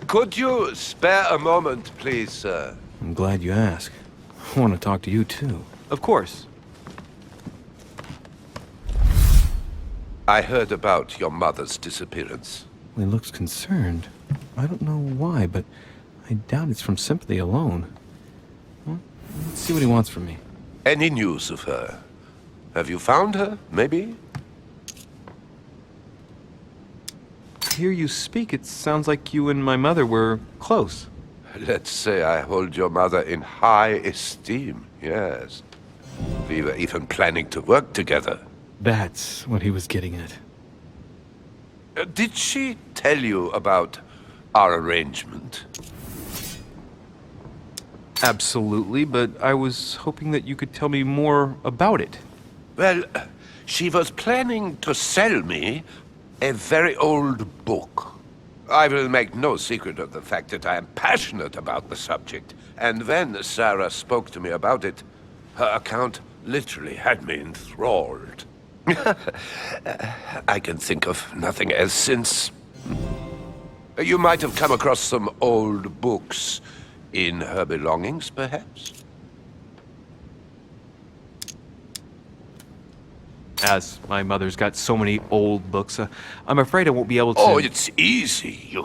Could you spare a moment, please, sir? I'm glad you asked. I want to talk to you, too. Of course. I heard about your mother's disappearance. He looks concerned. I don't know why, but I doubt it's from sympathy alone. Well, let's see what he wants from me. Any news of her? Have you found her, maybe? Hear you speak, it sounds like you and my mother were close. Let's say I hold your mother in high esteem, yes. We were even planning to work together. That's what he was getting at. Did she tell you about our arrangement? Absolutely, but I was hoping that you could tell me more about it. Well, she was planning to sell me a very old book. I will make no secret of the fact that I am passionate about the subject. And when Sarah spoke to me about it, her account literally had me enthralled. I can think of nothing else since. You might have come across some old books in her belongings, perhaps? As my mother's got so many old books, I'm afraid I won't be able to... Oh, it's easy.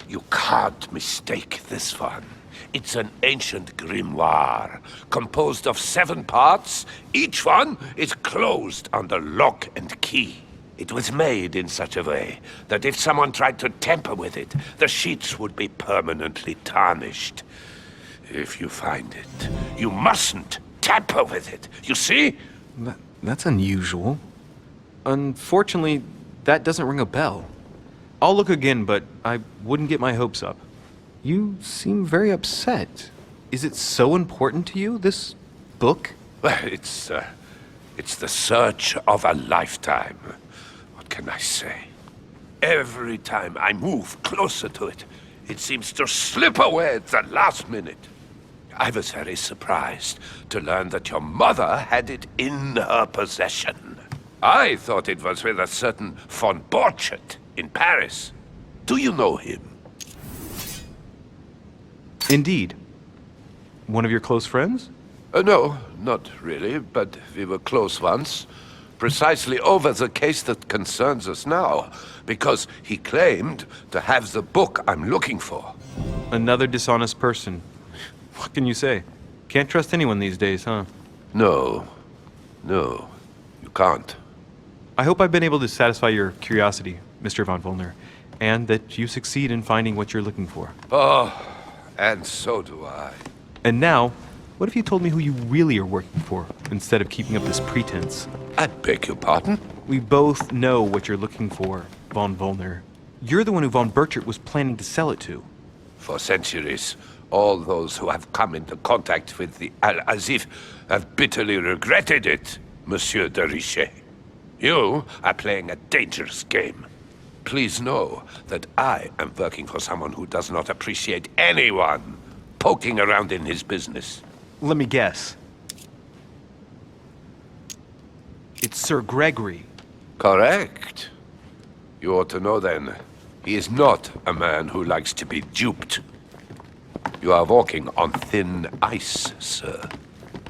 You can't mistake this one. It's an ancient grimoire, composed of 7 parts. Each one is closed under lock and key. It was made in such a way that if someone tried to tamper with it, the sheets would be permanently tarnished. If you find it, you mustn't tamper with it. You see? That's unusual. Unfortunately, that doesn't ring a bell. I'll look again, but I wouldn't get my hopes up. You seem very upset. Is it so important to you, this book? Well, it's the search of a lifetime. What can I say? Every time I move closer to it, it seems to slip away at the last minute. I was very surprised to learn that your mother had it in her possession. I thought it was with a certain Von Borchardt in Paris. Do you know him? Indeed. One of your close friends? No, not really, but we were close once. Precisely over the case that concerns us now, because he claimed to have the book I'm looking for. Another dishonest person. What can you say? Can't trust anyone these days, huh? No, you can't. I hope I've been able to satisfy your curiosity, Mr. Von Wollner, and that you succeed in finding what you're looking for. Oh, and so do I. And now, what if you told me who you really are working for, instead of keeping up this pretense? I beg your pardon? We both know what you're looking for, Von Wollner. You're the one who Von Borchardt was planning to sell it to. For centuries, all those who have come into contact with the Al-Azif have bitterly regretted it, Monsieur de Richet. You are playing a dangerous game. Please know that I am working for someone who does not appreciate anyone poking around in his business. Let me guess. It's Sir Gregory. Correct. You ought to know then, he is not a man who likes to be duped. You are walking on thin ice, sir.